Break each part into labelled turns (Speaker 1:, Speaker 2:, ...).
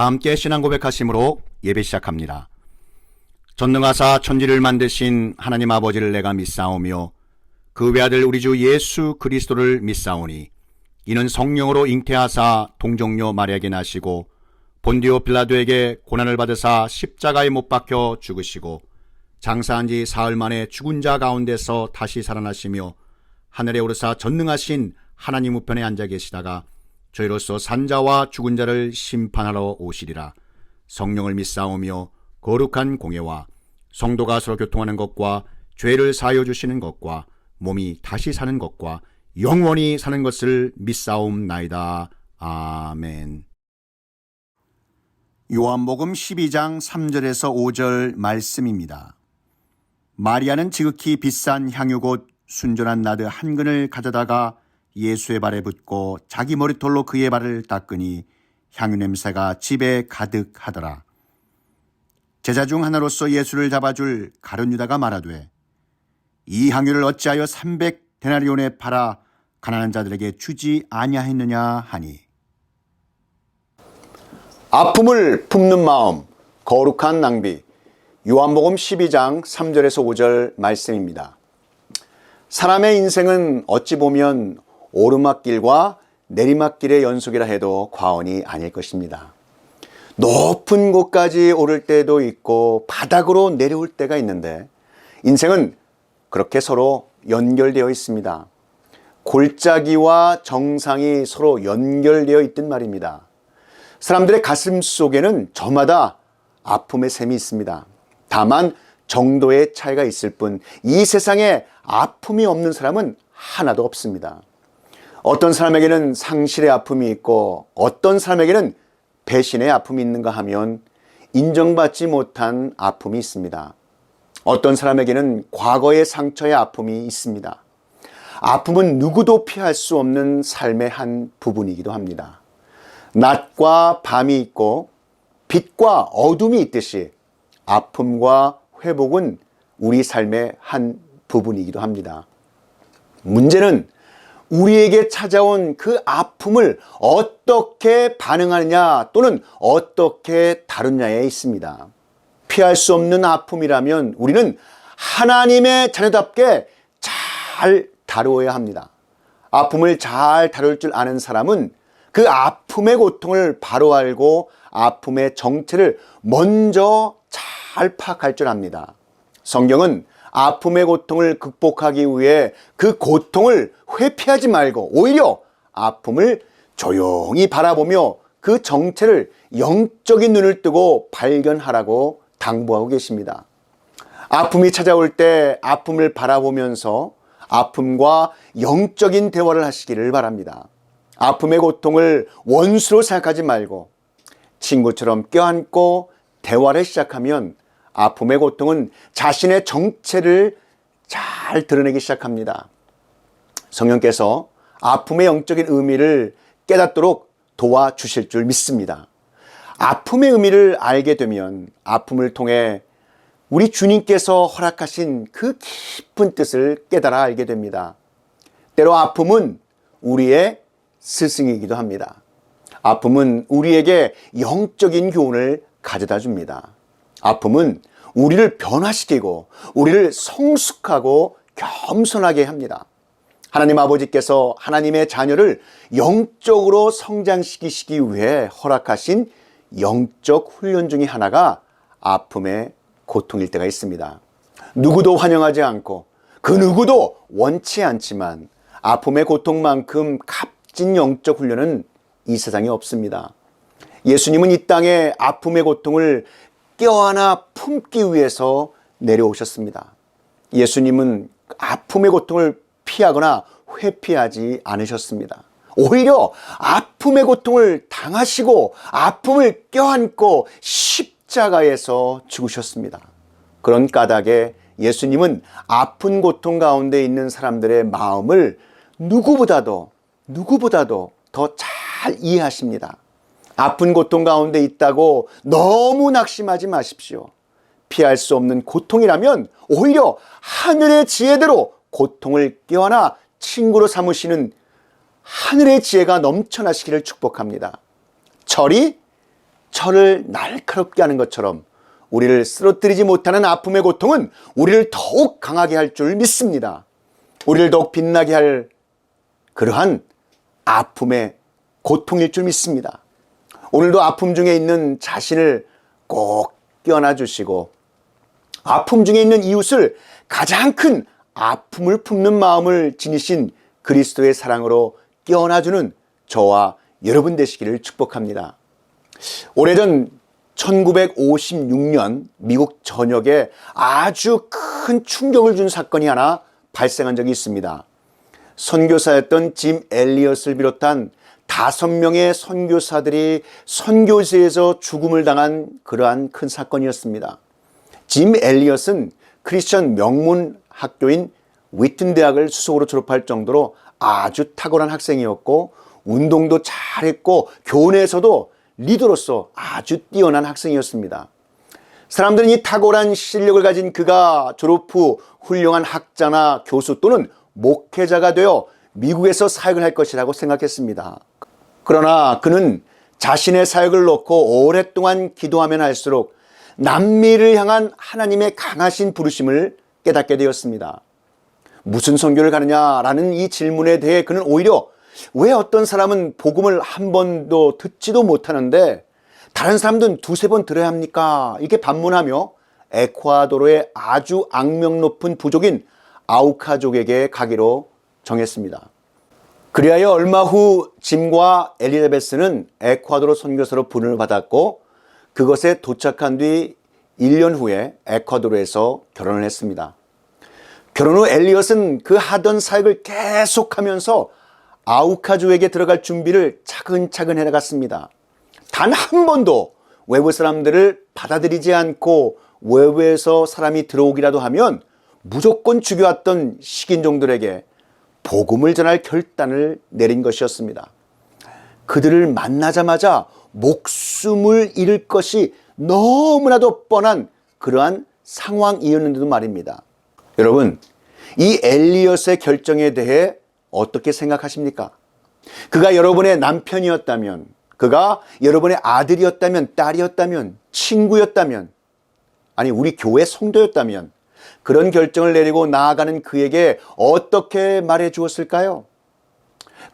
Speaker 1: 다 함께 신앙 고백하심으로 예배 시작합니다. 전능하사 천지를 만드신 하나님 아버지를 내가 믿사오며 그 외아들 우리 주 예수 그리스도를 믿사오니 이는 성령으로 잉태하사 동정녀 마리아에게 나시고 본디오 빌라도에게 고난을 받으사 십자가에 못 박혀 죽으시고 장사한 지 사흘 만에 죽은 자 가운데서 다시 살아나시며 하늘에 오르사 전능하신 하나님 우편에 앉아 계시다가 저희로서 산자와 죽은 자를 심판하러 오시리라. 성령을 믿사오며 거룩한 공예와 성도가 서로 교통하는 것과 죄를 사하여 주시는 것과 몸이 다시 사는 것과 영원히 사는 것을 믿사옵나이다. 아멘. 요한복음 12장 3절에서 5절 말씀입니다. 마리아는 지극히 비싼 향유 곧 순전한 나드 한 근을 가져다가 예수의 발에 붓고 자기 머리털로 그의 발을 닦으니 향유 냄새가 집에 가득하더라. 제자 중 하나로서 예수를 잡아줄 가룟 유다가 말하되 이 향유를 어찌하여 300데나리온에 팔아 가난한 자들에게 주지 아니하였느냐 하니. 아픔을 품는 마음, 거룩한 낭비. 요한복음 12장 3절에서 5절 말씀입니다. 사람의 인생은 어찌 보면 오르막길과 내리막길의 연속이라 해도 과언이 아닐 것입니다. 높은 곳까지 오를 때도 있고 바닥으로 내려올 때가 있는데 인생은 그렇게 서로 연결되어 있습니다. 골짜기와 정상이 서로 연결되어 있단 말입니다. 사람들의 가슴 속에는 저마다 아픔의 셈이 있습니다. 다만 정도의 차이가 있을 뿐 이 세상에 아픔이 없는 사람은 하나도 없습니다. 어떤 사람에게는 상실의 아픔이 있고 어떤 사람에게는 배신의 아픔이 있는가 하면 인정받지 못한 아픔이 있습니다. 어떤 사람에게는 과거의 상처의 아픔이 있습니다. 아픔은 누구도 피할 수 없는 삶의 한 부분이기도 합니다. 낮과 밤이 있고 빛과 어둠이 있듯이 아픔과 회복은 우리 삶의 한 부분이기도 합니다. 문제는 우리에게 찾아온 그 아픔을 어떻게 반응하느냐 또는 어떻게 다루느냐에 있습니다. 피할 수 없는 아픔이라면 우리는 하나님의 자녀답게 잘 다루어야 합니다. 아픔을 잘 다룰 줄 아는 사람은 그 아픔의 고통을 바로 알고 아픔의 정체를 먼저 잘 파악할 줄 압니다. 성경은 아픔의 고통을 극복하기 위해 그 고통을 회피하지 말고 오히려 아픔을 조용히 바라보며 그 정체를 영적인 눈을 뜨고 발견하라고 당부하고 계십니다. 아픔이 찾아올 때 아픔을 바라보면서 아픔과 영적인 대화를 하시기를 바랍니다. 아픔의 고통을 원수로 생각하지 말고 친구처럼 껴안고 대화를 시작하면 아픔의 고통은 자신의 정체를 잘 드러내기 시작합니다. 성령께서 아픔의 영적인 의미를 깨닫도록 도와주실 줄 믿습니다. 아픔의 의미를 알게 되면 아픔을 통해 우리 주님께서 허락하신 그 깊은 뜻을 깨달아 알게 됩니다. 때로 아픔은 우리의 스승이기도 합니다. 아픔은 우리에게 영적인 교훈을 가져다 줍니다. 아픔은 우리를 변화시키고 우리를 성숙하고 겸손하게 합니다. 하나님 아버지께서 하나님의 자녀를 영적으로 성장시키시기 위해 허락하신 영적 훈련 중에 하나가 아픔의 고통일 때가 있습니다. 누구도 환영하지 않고 그 누구도 원치 않지만 아픔의 고통만큼 값진 영적 훈련은 이 세상에 없습니다. 예수님은 이 땅에 아픔의 고통을 껴안아 품기 위해서 내려오셨습니다. 예수님은 아픔의 고통을 피하거나 회피하지 않으셨습니다. 오히려 아픔의 고통을 당하시고 아픔을 껴안고 십자가에서 죽으셨습니다. 그런 까닭에 예수님은 아픈 고통 가운데 있는 사람들의 마음을 누구보다도 더 잘 이해하십니다. 아픈 고통 가운데 있다고 너무 낙심하지 마십시오. 피할 수 없는 고통이라면 오히려 하늘의 지혜대로 고통을 껴안아 친구로 삼으시는 하늘의 지혜가 넘쳐나시기를 축복합니다. 철이 철을 날카롭게 하는 것처럼 우리를 쓰러뜨리지 못하는 아픔의 고통은 우리를 더욱 강하게 할 줄 믿습니다. 우리를 더욱 빛나게 할 그러한 아픔의 고통일 줄 믿습니다. 오늘도 아픔 중에 있는 자신을 꼭 껴안아 주시고 아픔 중에 있는 이웃을 가장 큰 아픔을 품는 마음을 지니신 그리스도의 사랑으로 껴안아주는 저와 여러분 되시기를 축복합니다. 오래전 1956년 미국 전역에 아주 큰 충격을 준 사건이 하나 발생한 적이 있습니다. 선교사였던 짐 엘리엇을 비롯한 5명의 선교사들이 선교지에서 죽음을 당한 그러한 큰 사건이었습니다. 짐 엘리엇은 크리스천 명문 학교인 위튼 대학을 수석으로 졸업할 정도로 아주 탁월한 학생이었고 운동도 잘했고 교내에서도 리더로서 아주 뛰어난 학생이었습니다. 사람들은 이 탁월한 실력을 가진 그가 졸업 후 훌륭한 학자나 교수 또는 목회자가 되어 미국에서 사역을 할 것이라고 생각했습니다. 그러나 그는 자신의 사역을 놓고 오랫동안 기도하면 할수록 남미를 향한 하나님의 강하신 부르심을 깨닫게 되었습니다. 무슨 선교를 가느냐라는 이 질문에 대해 그는 오히려 왜 어떤 사람은 복음을 한 번도 듣지도 못하는데 다른 사람들은 2-3번 들어야 합니까? 이렇게 반문하며 에콰도르의 아주 악명 높은 부족인 아우카족에게 가기로 정했습니다. 그리하여 얼마 후 짐과 엘리자베스는 에콰도르 선교사로 부름을 받았고 그것에 도착한 뒤 1년 후에 에콰도르에서 결혼을 했습니다. 결혼 후 엘리엇은 그 하던 사역을 계속하면서 아우카주에게 들어갈 준비를 차근차근 해나갔습니다. 단 한 번도 외부 사람들을 받아들이지 않고 외부에서 사람이 들어오기라도 하면 무조건 죽여왔던 식인종들에게 복음을 전할 결단을 내린 것이었습니다. 그들을 만나자마자 목숨을 잃을 것이 너무나도 뻔한 그러한 상황이었는데도 말입니다. 여러분, 이 엘리엇의 결정에 대해 어떻게 생각하십니까? 그가 여러분의 남편이었다면, 그가 여러분의 아들이었다면, 딸이었다면, 친구였다면, 아니 우리 교회 성도였다면 그런 결정을 내리고 나아가는 그에게 어떻게 말해 주었을까요?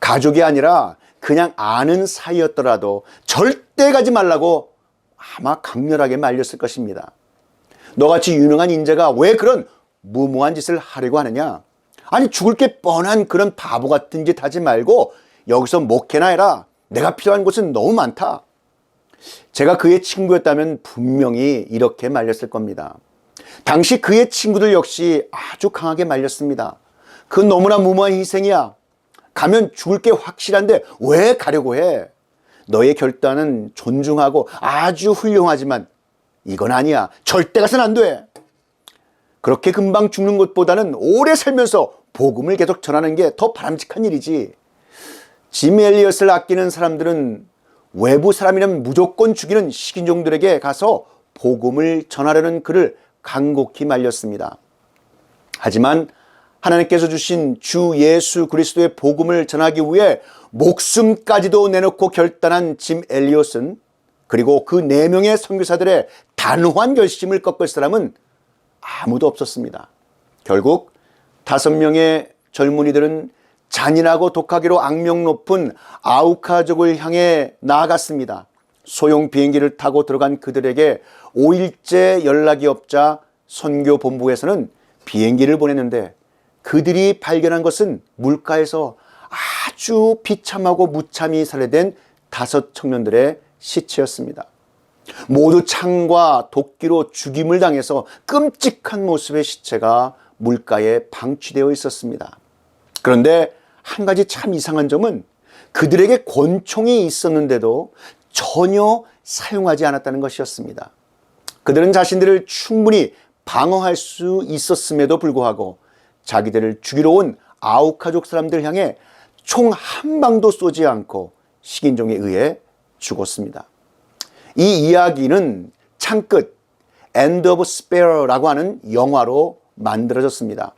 Speaker 1: 가족이 아니라 그냥 아는 사이였더라도 절대 가지 말라고 아마 강렬하게 말렸을 것입니다. 너같이 유능한 인재가 왜 그런 무모한 짓을 하려고 하느냐? 아니 죽을 게 뻔한 그런 바보 같은 짓 하지 말고 여기서 목회나 해라. 내가 필요한 곳은 너무 많다. 제가 그의 친구였다면 분명히 이렇게 말렸을 겁니다. 당시 그의 친구들 역시 아주 강하게 말렸습니다. 그건 너무나 무모한 희생이야. 가면 죽을 게 확실한데 왜 가려고 해? 너의 결단은 존중하고 아주 훌륭하지만 이건 아니야. 절대 가선 안 돼. 그렇게 금방 죽는 것보다는 오래 살면서 복음을 계속 전하는 게 더 바람직한 일이지. 짐 엘리엇을 아끼는 사람들은 외부 사람이라면 무조건 죽이는 식인종들에게 가서 복음을 전하려는 그를 간곡히 말렸습니다. 하지만 하나님께서 주신 주 예수 그리스도의 복음을 전하기 위해 목숨까지도 내놓고 결단한 짐 엘리엇은 그리고 그 4명의 선교사들의 단호한 결심을 꺾을 사람은 아무도 없었습니다. 결국 5명의 젊은이들은 잔인하고 독하기로 악명 높은 아우카족을 향해 나아갔습니다. 소형 비행기를 타고 들어간 그들에게 5일째 연락이 없자 선교본부에서는 비행기를 보냈는데 그들이 발견한 것은 물가에서 아주 비참하고 무참히 살해된 5 청년들의 시체였습니다. 모두 창과 도끼로 죽임을 당해서 끔찍한 모습의 시체가 물가에 방치되어 있었습니다. 그런데 한 가지 참 이상한 점은 그들에게 권총이 있었는데도 전혀 사용하지 않았다는 것이었습니다. 그들은 자신들을 충분히 방어할 수 있었음에도 불구하고 자기들을 죽이러 온 아우카족 사람들 향해 총 한 방도 쏘지 않고 식인종에 의해 죽었습니다. 이 이야기는 창끝 End of Sparrow라고 하는 영화로 만들어졌습니다.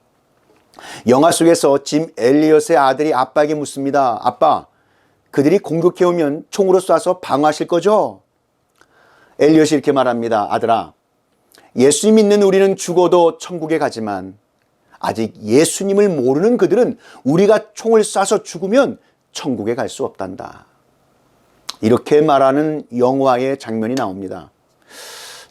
Speaker 1: 영화 속에서 짐 엘리엇의 아들이 아빠에게 묻습니다. 아빠, 그들이 공격해오면 총으로 쏴서 방어하실 거죠? 엘리엇이 이렇게 말합니다. 아들아, 예수님 믿는 우리는 죽어도 천국에 가지만 아직 예수님을 모르는 그들은 우리가 총을 쏴서 죽으면 천국에 갈 수 없단다. 이렇게 말하는 영화의 장면이 나옵니다.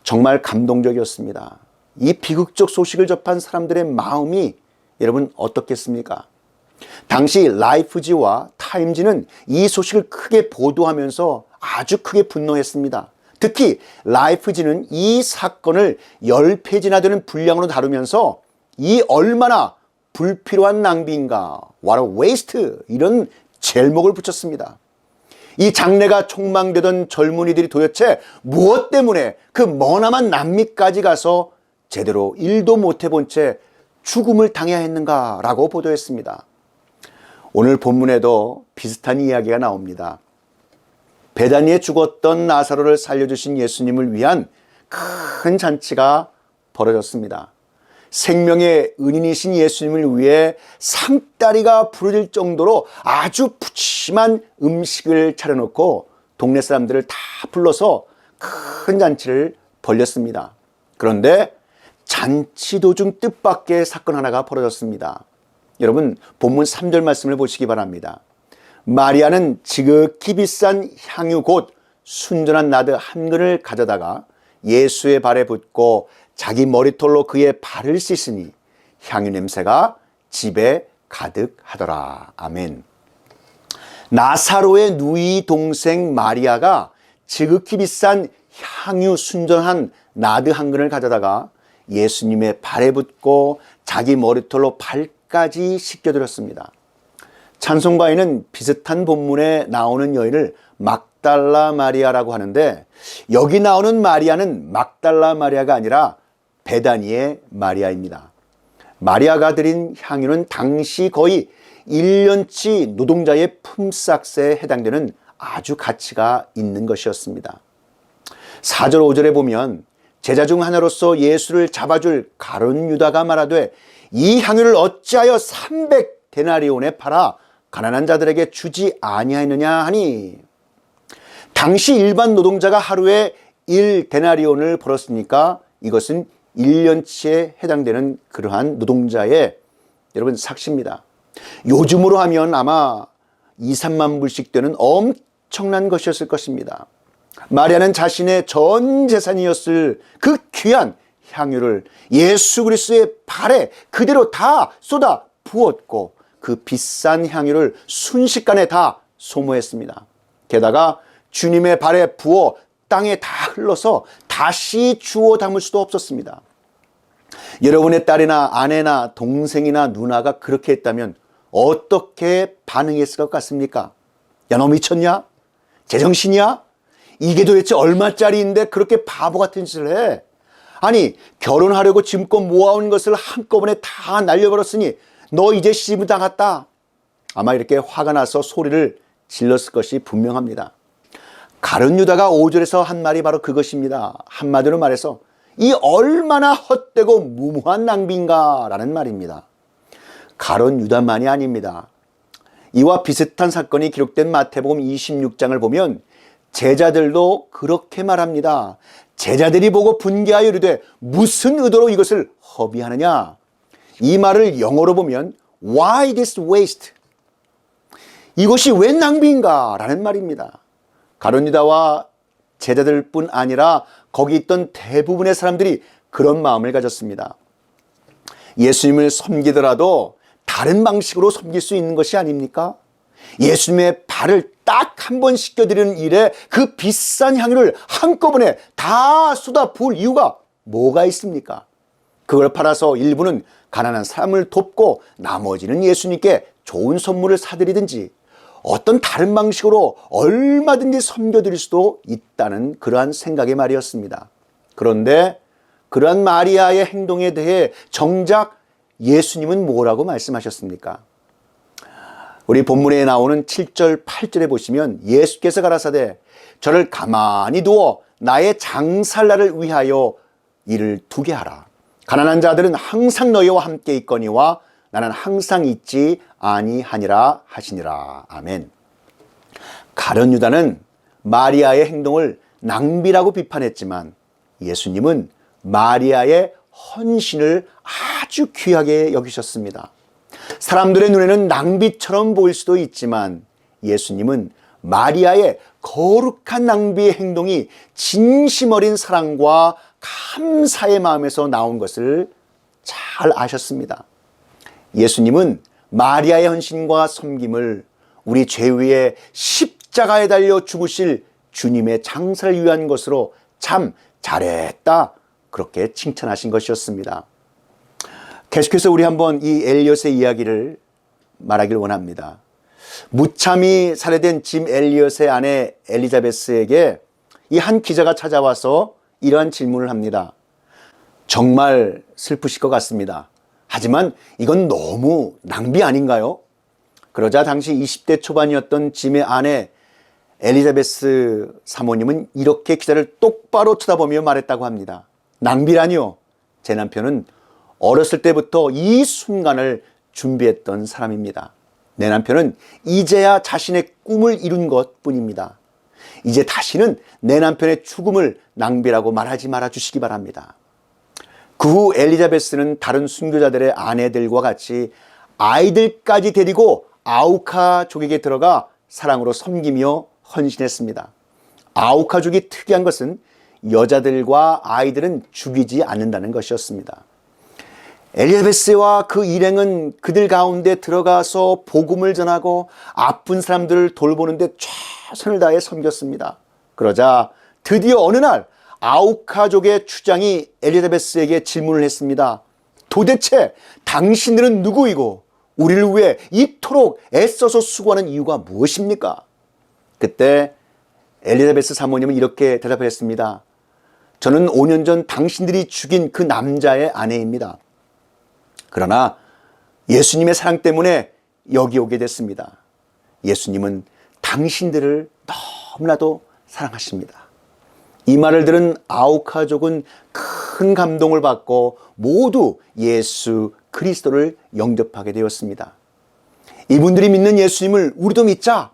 Speaker 1: 정말 감동적이었습니다. 이 비극적 소식을 접한 사람들의 마음이 여러분 어떻겠습니까? 당시 라이프지와 타임지는 이 소식을 크게 보도하면서 아주 크게 분노했습니다. 특히 라이프지는 이 사건을 10페이지나 되는 분량으로 다루면서 이 얼마나 불필요한 낭비인가, what a waste, 이런 제목을 붙였습니다. 이 장래가 촉망되던 젊은이들이 도대체 무엇 때문에 그 머나먼 남미까지 가서 제대로 일도 못 해본 채 죽음을 당해야 했는가라고 보도했습니다. 오늘 본문에도 비슷한 이야기가 나옵니다. 베다니에 죽었던 나사로를 살려주신 예수님을 위한 큰 잔치가 벌어졌습니다. 생명의 은인이신 예수님을 위해 상다리가 부러질 정도로 아주 푸짐한 음식을 차려놓고 동네 사람들을 다 불러서 큰 잔치를 벌였습니다. 그런데 잔치 도중 뜻밖의 사건 하나가 벌어졌습니다. 여러분, 본문 3절 말씀을 보시기 바랍니다. 마리아는 지극히 비싼 향유 곧 순전한 나드 한 근을 가져다가 예수의 발에 붓고 자기 머리털로 그의 발을 씻으니 향유 냄새가 집에 가득하더라. 아멘. 나사로의 누이 동생 마리아가 지극히 비싼 향유 순전한 나드 한 근을 가져다가 예수님의 발에 붓고 자기 머리털로 발까지 씻겨드렸습니다. 찬송가에는 비슷한 본문에 나오는 여인을 막달라 마리아라고 하는데, 여기 나오는 마리아는 막달라 마리아가 아니라 베다니의 마리아입니다. 마리아가 드린 향유는 당시 거의 1년치 노동자의 품삯에 해당되는 아주 가치가 있는 것이었습니다. 4절 5절에 보면 제자 중 하나로서 예수를 잡아줄 가룟 유다가 말하되 이 향유를 어찌하여 300데나리온에 팔아 가난한 자들에게 주지 아니하였느냐 하니, 당시 일반 노동자가 하루에 1데나리온을 벌었으니까 이것은 1년치에 해당되는 그러한 노동자의 여러분 삭시입니다. 요즘으로 하면 아마 2, 3만 불씩 되는 엄청난 것이었을 것입니다. 마리아는 자신의 전 재산이었을 그 귀한 향유를 예수 그리스도의 발에 그대로 다 쏟아 부었고 그 비싼 향유를 순식간에 다 소모했습니다. 게다가 주님의 발에 부어 땅에 다 흘러서 다시 주워 담을 수도 없었습니다. 여러분의 딸이나 아내나 동생이나 누나가 그렇게 했다면 어떻게 반응했을 것 같습니까? 야, 너 미쳤냐? 제정신이야? 이게 도대체 얼마짜리인데 그렇게 바보 같은 짓을 해? 아니, 결혼하려고 지금껏 모아온 것을 한꺼번에 다 날려버렸으니 너 이제 시집을 당했다. 아마 이렇게 화가 나서 소리를 질렀을 것이 분명합니다. 가룟 유다가 5절에서 한 말이 바로 그것입니다. 한마디로 말해서 이 얼마나 헛되고 무모한 낭비인가 라는 말입니다. 가룟 유다만이 아닙니다. 이와 비슷한 사건이 기록된 마태복음 26장을 보면 제자들도 그렇게 말합니다. 제자들이 보고 분개하여 이르되 무슨 의도로 이것을 허비하느냐. 이 말을 영어로 보면 Why this waste? 이것이 웬 낭비인가 라는 말입니다. 가룟 유다와 제자들뿐 아니라 거기 있던 대부분의 사람들이 그런 마음을 가졌습니다. 예수님을 섬기더라도 다른 방식으로 섬길 수 있는 것이 아닙니까? 예수님의 발을 딱 한 번 씻겨드리는 일에 그 비싼 향유를 한꺼번에 다 쏟아 부을 이유가 뭐가 있습니까? 그걸 팔아서 일부는 가난한 사람을 돕고 나머지는 예수님께 좋은 선물을 사드리든지 어떤 다른 방식으로 얼마든지 섬겨드릴 수도 있다는 그러한 생각의 말이었습니다. 그런데 그러한 마리아의 행동에 대해 정작 예수님은 뭐라고 말씀하셨습니까? 우리 본문에 나오는 7절 8절에 보시면 예수께서 가라사대 저를 가만히 두어 나의 장살날을 위하여 이를 두게 하라. 가난한 자들은 항상 너희와 함께 있거니와 나는 항상 있지 아니하니라 하시니라. 아멘. 가룟 유다는 마리아의 행동을 낭비라고 비판했지만 예수님은 마리아의 헌신을 아주 귀하게 여기셨습니다. 사람들의 눈에는 낭비처럼 보일 수도 있지만 예수님은 마리아의 거룩한 낭비의 행동이 진심 어린 사랑과 감사의 마음에서 나온 것을 잘 아셨습니다. 예수님은 마리아의 헌신과 섬김을 우리 죄 위에 십자가에 달려 죽으실 주님의 장사를 위한 것으로 참 잘했다, 그렇게 칭찬하신 것이었습니다. 계속해서 우리 한번 이 엘리엇의 이야기를 말하길 원합니다. 무참히 살해된 짐 엘리엇의 아내 엘리자베스에게 이 한 기자가 찾아와서 이러한 질문을 합니다. 정말 슬프실 것 같습니다. 하지만 이건 너무 낭비 아닌가요? 그러자 당시 20대 초반이었던 짐의 아내 엘리자베스 사모님은 이렇게 기자를 똑바로 쳐다보며 말했다고 합니다. 낭비라니요. 제 남편은 어렸을 때부터 이 순간을 준비했던 사람입니다. 내 남편은 이제야 자신의 꿈을 이룬 것 뿐입니다. 이제 다시는 내 남편의 죽음을 낭비라고 말하지 말아 주시기 바랍니다. 그 후 엘리자베스는 다른 순교자들의 아내들과 같이 아이들까지 데리고 아우카족에게 들어가 사랑으로 섬기며 헌신했습니다. 아우카족이 특이한 것은 여자들과 아이들은 죽이지 않는다는 것이었습니다. 엘리자베스와 그 일행은 그들 가운데 들어가서 복음을 전하고 아픈 사람들을 돌보는 데 최선을 다해 섬겼습니다. 그러자 드디어 어느 날 아우카족의 추장이 엘리자베스에게 질문을 했습니다. 도대체 당신들은 누구이고 우리를 위해 이토록 애써서 수고하는 이유가 무엇입니까? 그때 엘리자베스 사모님은 이렇게 대답을 했습니다. 저는 5년 전 당신들이 죽인 그 남자의 아내입니다. 그러나 예수님의 사랑 때문에 여기 오게 됐습니다. 예수님은 당신들을 너무나도 사랑하십니다. 이 말을 들은 아우카족은 큰 감동을 받고 모두 예수 그리스도를 영접하게 되었습니다. 이분들이 믿는 예수님을 우리도 믿자.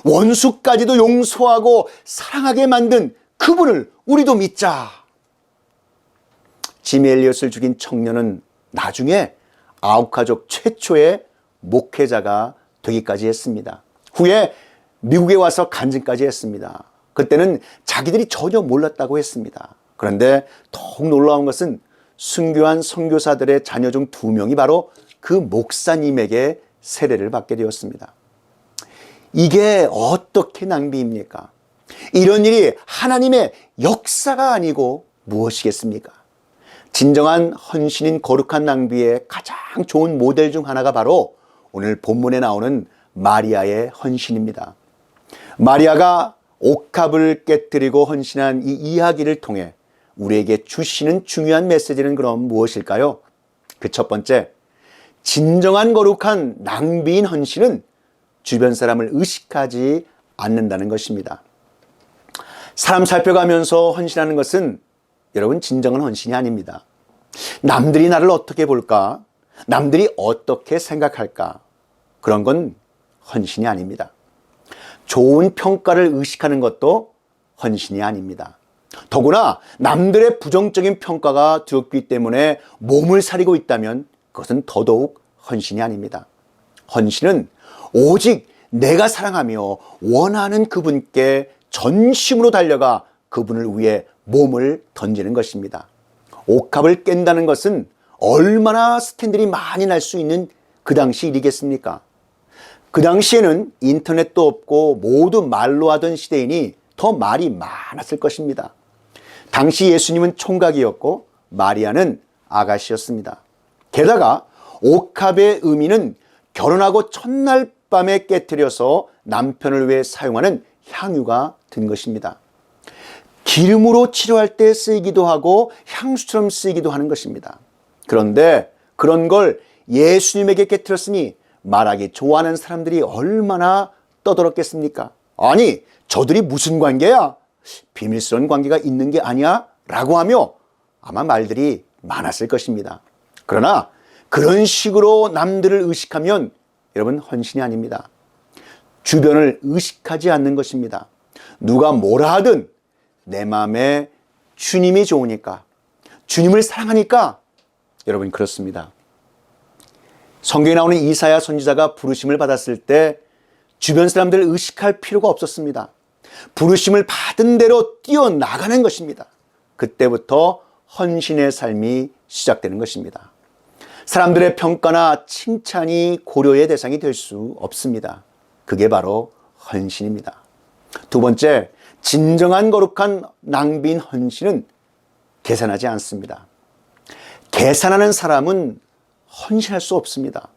Speaker 1: 원수까지도 용서하고 사랑하게 만든 그분을 우리도 믿자. 짐 엘리엇을 죽인 청년은 나중에 아우카족 최초의 목회자가 되기까지 했습니다. 후에 미국에 와서 간증까지 했습니다. 그때는 자기들이 전혀 몰랐다고 했습니다. 그런데 더욱 놀라운 것은 순교한 선교사들의 자녀 중 2명이 바로 그 목사님에게 세례를 받게 되었습니다. 이게 어떻게 낭비입니까? 이런 일이 하나님의 역사가 아니고 무엇이겠습니까? 진정한 헌신인 거룩한 낭비의 가장 좋은 모델 중 하나가 바로 오늘 본문에 나오는 마리아의 헌신입니다. 마리아가 옥합을 깨뜨리고 헌신한 이 이야기를 통해 우리에게 주시는 중요한 메시지는 그럼 무엇일까요? 그 첫 번째, 진정한 거룩한 낭비인 헌신은 주변 사람을 의식하지 않는다는 것입니다. 사람 살펴가면서 헌신하는 것은 여러분 진정한 헌신이 아닙니다. 남들이 나를 어떻게 볼까? 남들이 어떻게 생각할까? 그런 건 헌신이 아닙니다. 좋은 평가를 의식하는 것도 헌신이 아닙니다. 더구나 남들의 부정적인 평가가 두렵기 때문에 몸을 사리고 있다면 그것은 더더욱 헌신이 아닙니다. 헌신은 오직 내가 사랑하며 원하는 그분께 전심으로 달려가 그분을 위해 몸을 던지는 것입니다. 옥합을 깬다는 것은 얼마나 스캔들이 많이 날 수 있는 그 당시 일이겠습니까? 그 당시에는 인터넷도 없고 모두 말로 하던 시대이니 더 말이 많았을 것입니다. 당시 예수님은 총각이었고 마리아는 아가씨였습니다. 게다가 옥합의 의미는 결혼하고 첫날 밤에 깨트려서 남편을 위해 사용하는 향유가 든 것입니다. 기름으로 치료할 때 쓰이기도 하고 향수처럼 쓰이기도 하는 것입니다. 그런데 그런 걸 예수님에게 깨트렸으니 말하기 좋아하는 사람들이 얼마나 떠들었겠습니까? 아니, 저들이 무슨 관계야? 비밀스러운 관계가 있는 게 아니야? 라고 하며 아마 말들이 많았을 것입니다. 그러나 그런 식으로 남들을 의식하면 여러분 헌신이 아닙니다. 주변을 의식하지 않는 것입니다. 누가 뭐라 하든 내 마음에 주님이 좋으니까, 주님을 사랑하니까. 여러분, 그렇습니다. 성경에 나오는 이사야 선지자가 부르심을 받았을 때 주변 사람들을 의식할 필요가 없었습니다. 부르심을 받은 대로 뛰어나가는 것입니다. 그때부터 헌신의 삶이 시작되는 것입니다. 사람들의 평가나 칭찬이 고려의 대상이 될 수 없습니다. 그게 바로 헌신입니다. 두 번째, 진정한 거룩한 낭비인 헌신은 계산하지 않습니다. 계산하는 사람은 헌신할 수 없습니다.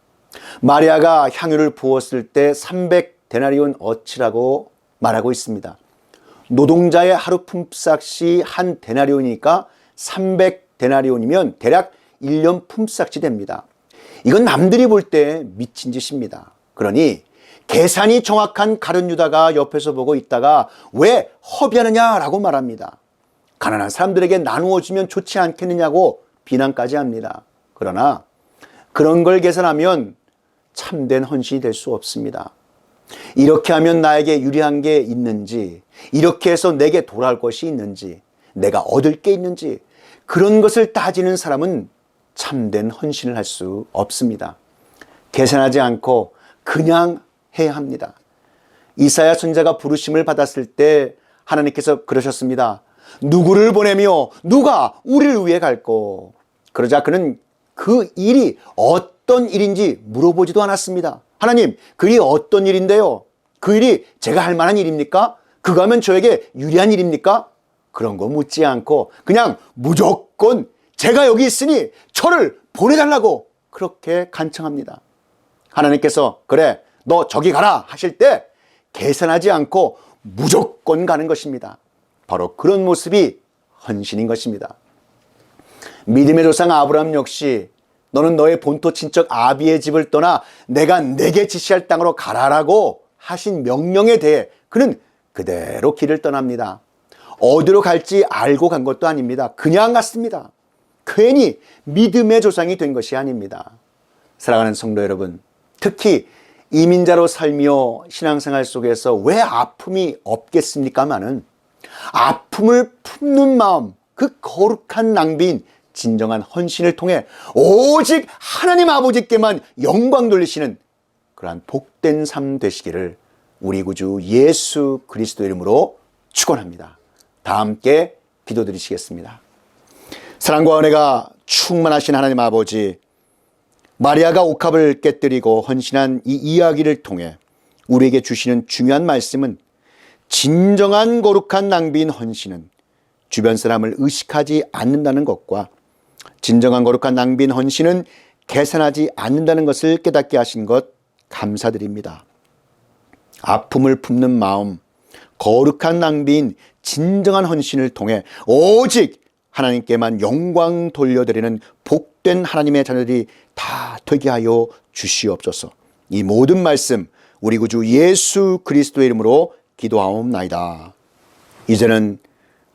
Speaker 1: 마리아가 향유를 부었을 때 300데나리온 어치라고 말하고 있습니다. 노동자의 하루 품삯이 한 데나리온이니까 300데나리온이면 대략 1년 품삯이 됩니다. 이건 남들이 볼 때 미친 짓입니다. 그러니 계산이 정확한 가룟 유다가 옆에서 보고 있다가 왜 허비하느냐라고 말합니다. 가난한 사람들에게 나누어 주면 좋지 않겠느냐고 비난까지 합니다. 그러나 그런 걸 계산하면 참된 헌신이 될 수 없습니다. 이렇게 하면 나에게 유리한 게 있는지, 이렇게 해서 내게 돌아올 것이 있는지, 내가 얻을 게 있는지, 그런 것을 따지는 사람은 참된 헌신을 할 수 없습니다. 계산하지 않고 그냥 해야 합니다. 이사야 선지자가 부르심을 받았을 때 하나님께서 그러셨습니다. 누구를 보내며 누가 우리를 위해 갈꼬. 그러자 그는 그 일이 어떤 일인지 물어보지도 않았습니다. 하나님, 그 일이 어떤 일인데요? 그 일이 제가 할 만한 일입니까? 그거 하면 저에게 유리한 일입니까? 그런 거 묻지 않고 그냥 무조건 제가 여기 있으니 저를 보내달라고 그렇게 간청합니다. 하나님께서 그래, 너 저기 가라 하실 때 계산하지 않고 무조건 가는 것입니다. 바로 그런 모습이 헌신인 것입니다. 믿음의 조상 아브라함 역시 너는 너의 본토 친척 아비의 집을 떠나 내가 내게 지시할 땅으로 가라라고 하신 명령에 대해 그는 그대로 길을 떠납니다. 어디로 갈지 알고 간 것도 아닙니다. 그냥 갔습니다. 괜히 믿음의 조상이 된 것이 아닙니다. 사랑하는 성도 여러분, 특히 이민자로 살며 신앙생활 속에서 왜 아픔이 없겠습니까마는 아픔을 품는 마음, 그 거룩한 낭비인 진정한 헌신을 통해 오직 하나님 아버지께만 영광 돌리시는 그러한 복된 삶 되시기를 우리 구주 예수 그리스도 이름으로 축원합니다. 다 함께 기도드리시겠습니다. 사랑과 은혜가 충만하신 하나님 아버지, 마리아가 옥합을 깨뜨리고 헌신한 이 이야기를 통해 우리에게 주시는 중요한 말씀은 진정한 거룩한 낭비인 헌신은 주변 사람을 의식하지 않는다는 것과 진정한 거룩한 낭비인 헌신은 계산하지 않는다는 것을 깨닫게 하신 것 감사드립니다. 아픔을 품는 마음, 거룩한 낭비인 진정한 헌신을 통해 오직 하나님께만 영광 돌려드리는 복된 하나님의 자녀들이 다 되게 하여 주시옵소서. 이 모든 말씀 우리 구주 예수 그리스도의 이름으로 기도하옵나이다. 이제는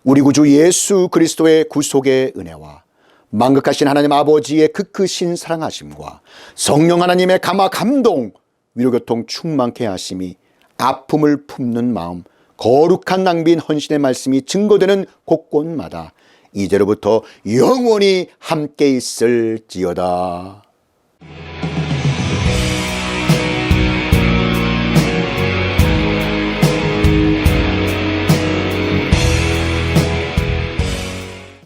Speaker 1: 우리 구주 예수 그리스도의 구속의 은혜와 만극하신 하나님 아버지의 그 크신 사랑하심과 성령 하나님의 감화 감동 위로교통 충만케 하심이 아픔을 품는 마음, 거룩한 낭비인 헌신의 말씀이 증거되는 곳곳마다 이제로부터 영원히 함께 있을지어다.